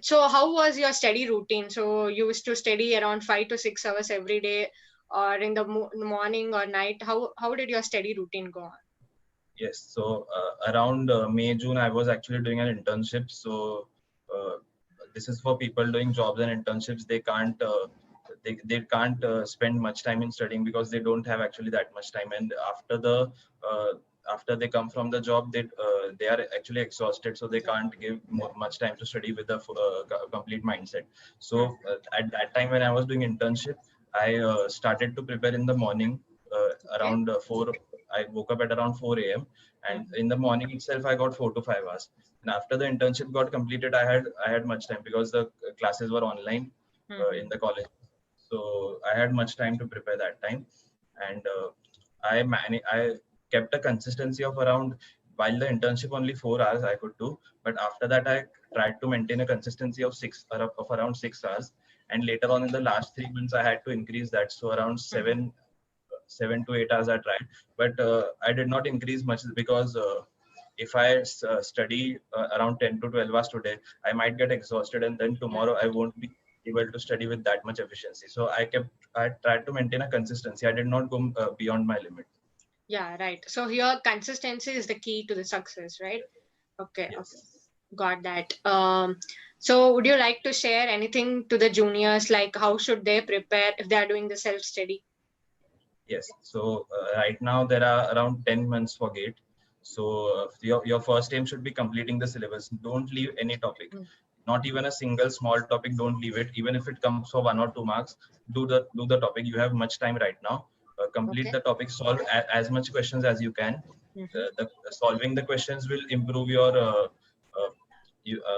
So how was your study routine? So you used to study around 5 to 6 hours every day, or in the morning or night? How did your study routine go on? Yes. So around May, June, I was actually doing an internship. So uh, this is for people doing jobs and internships. They can't spend much time in studying because they don't have actually that much time. And uh, after they come from the job, they are actually exhausted, so they can't give much time to study with a complete mindset. So at that time when I was doing internship, I started to prepare in the morning Okay. around 4. I woke up at around 4 a.m. and in the morning itself I got 4 to 5 hours. And after the internship got completed, I had much time because the classes were online in the college. So I had much time to prepare that time, and I kept a consistency of around, while the internship only 4 hours I could do, but after that I tried to maintain a consistency of around 6 hours. And later on in the last 3 months I had to increase that, so around 7 to 8 hours I tried, but I did not increase much because if I study around 10 to 12 hours today, I might get exhausted, and then tomorrow I won't be able to study with that much efficiency. So I tried to maintain a consistency. I did not go beyond my limit. Yeah, right. So here consistency is the key to the success, right? Okay, okay. Yes. Got that. So would you like to share anything to the juniors, like how should they prepare if they are doing the self-study? Yes. So right now there are around 10 months for GATE. So your first aim should be completing the syllabus. Don't leave any topic, not even a single small topic. Don't leave it, even if it comes for 1 or 2 marks. Do the topic. You have much time right now. Complete Okay. the topic. Solve as much questions as you can. Mm-hmm. The solving the questions will improve your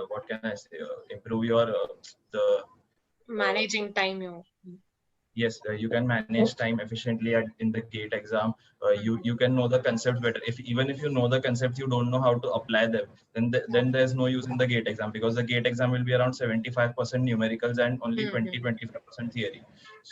what can I say? Improve your uh, Managing time, you. yes, you can manage time efficiently in the GATE exam. You Mhm. can know the concept better. If even if you know the concepts, you don't know how to apply them, then there's no use in the GATE exam, because the GATE exam will be around 75% numericals and only Mhm. 20-25% theory.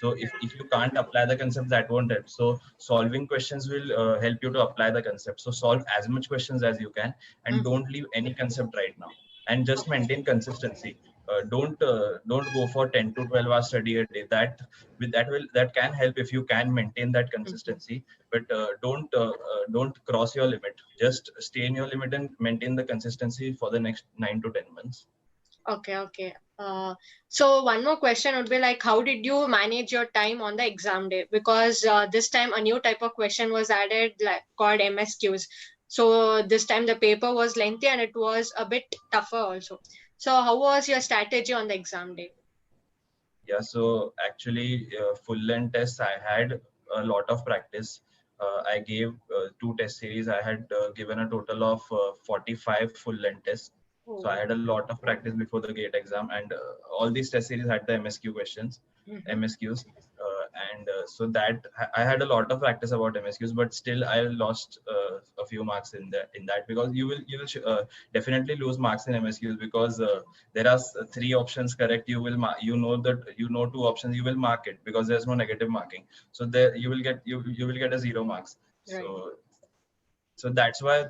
So if you can't apply the concept, that won't help. So solving questions will help you to apply the concept. So solve as much questions as you can, and Mhm. don't leave any concept right now, and just Okay. maintain consistency. Don't go for 10 to 12 hours study a day. That can help if you can maintain that Mhm. consistency, but don't cross your limit. Just stay in your limit and maintain the consistency for the next 9 to 10 months. Okay, okay. So one more question would be like, how did you manage your time on the exam day? Because this time a new type of question was added, like called MSQs. So this time the paper was lengthy and it was a bit tougher also. So how was your strategy on the exam day? Yeah, so actually, full length tests, I had a lot of practice. I gave 2 test series. I had given a total of 45 full length tests. So I Oh. had a lot of practice before the GATE exam, and all these test series had the MSQ questions, Mm-hmm. MSQs. And so that I had a lot of practice about MSQs, but still I lost a few marks in that, because you will definitely lose marks in MSQs, because there are 3 options correct. You know that you know 2 options, you will mark it because there's no negative marking. So there you will get a 0 marks. Right. So that's why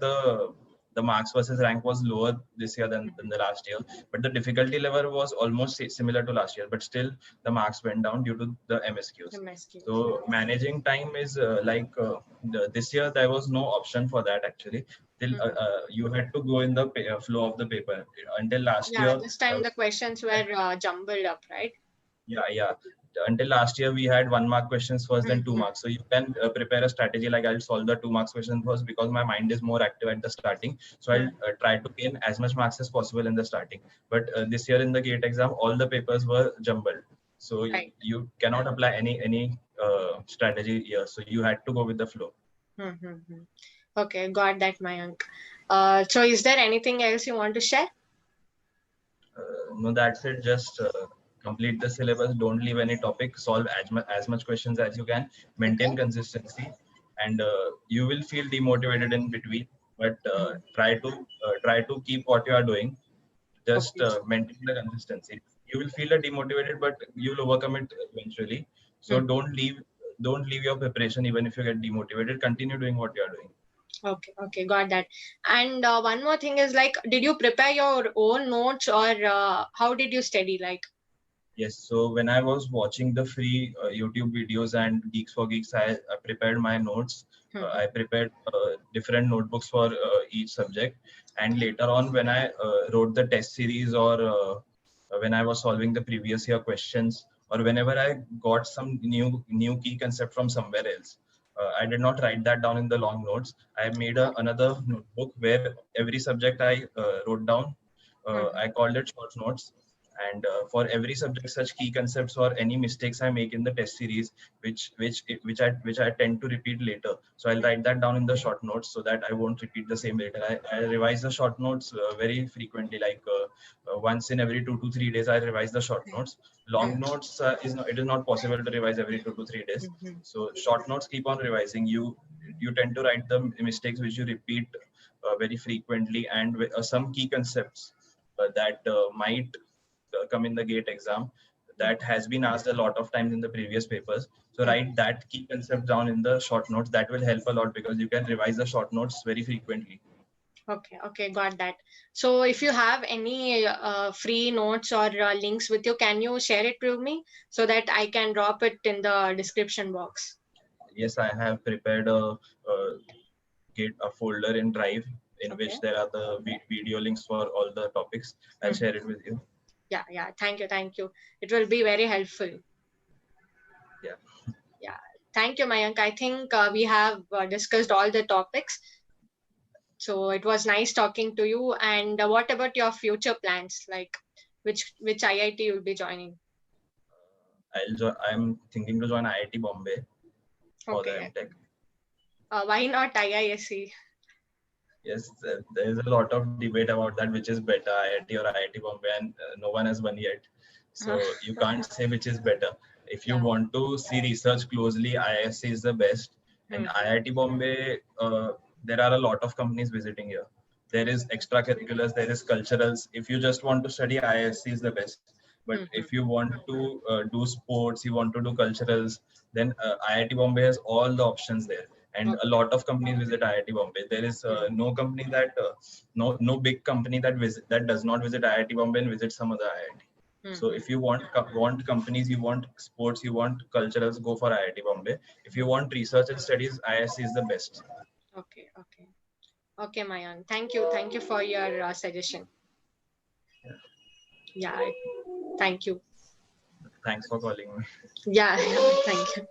the marks versus rank was lower this year than the last year, but the difficulty level was almost similar to last year, but still the marks went down due to the MSQs. MSQs. So managing time is this year there was no option for that actually. Till Mhm. you had to go in the flow of the paper. Until last Yeah, year, this time the questions were jumbled up, right? yeah. Until last year, we had 1 mark questions first, then two Mm-hmm. marks. So you can prepare a strategy like, I'll solve the 2 marks question first because my mind is more active at the starting. So I'll try to gain as much marks as possible in the starting. But this year in the GATE exam, all the papers were jumbled. So Right. you cannot apply any strategy here. So you had to go with the flow. Mm-hmm. Okay, got that, Mayank. So is there anything else you want to share? No, that's it. Just complete the syllabus. Don't leave any topic. Solve as much questions as you can. Okay. Maintain consistency, and you will feel demotivated in between. But Mhm. try to keep what you are doing. Just Okay. maintain the consistency. You will feel demotivated, but you will overcome it eventually. So Mhm. don't leave your preparation even if you get demotivated. Continue doing what you are doing. Okay, got that. And one more thing is like, did you prepare your own notes or how did you study? Like, Yes, so when I was watching the free YouTube videos and Geeks for Geeks, I prepared my notes. I prepared different notebooks for each subject. And later on, when I wrote the test series or when I was solving the previous year questions, or whenever I got some new key concept from somewhere else, I did not write that down in the long notes. I made another notebook where every subject I wrote down. I called it short notes, and for every subject such key concepts or any mistakes I make in the test series which I tend to repeat later, so I'll write that down in the short notes so that I won't repeat the same later. I revise the short notes very frequently, like once in every 2 to 3 days I revise the short notes. Long notes it is not possible to revise every 2 to 3 days, so short notes keep on revising. You tend to write the mistakes which you repeat very frequently, and some key concepts that might come in the GATE exam that has been asked a lot of times in the previous papers. So write that key concept down in the short notes. That will help a lot because you can revise the short notes very frequently. Okay, got that. So if you have any free notes or links with you, can you share it with me so that I can drop it in the description box? Yes, I have prepared a folder in Drive in Okay. which there are the video links for all the topics. I'll share it with you. Yeah. Thank you. It will be very helpful. Yeah. Yeah. Thank you, Mayank. I think we have discussed all the topics. So it was nice talking to you. And what about your future plans? Like which IIT you'll be joining? I'm thinking to join IIT Bombay for the Okay. MTech. Why not IISc? Yes, there is a lot of debate about that, which is better, IIT or IIT Bombay, and no one has won yet. So you can't say which is better. If you Yeah. want to see research closely, IISc is the best. And IIT Bombay, there are a lot of companies visiting here. There is extracurriculars, there is culturals. If you just want to study, IISc is the best. But if you want to do sports, you want to do culturals, then IIT Bombay has all the options there, and a lot of companies visit IIT Bombay. There is no company that no big company that does not visit IIT Bombay and visit some other IIT. So if you want companies, you want sports, you want culturals, go for IIT Bombay. If you want research and studies, IISc is the best. Okay, Mayank. Thank you for your suggestion. Yeah, thank you. Thanks for calling me. Yeah, thank you.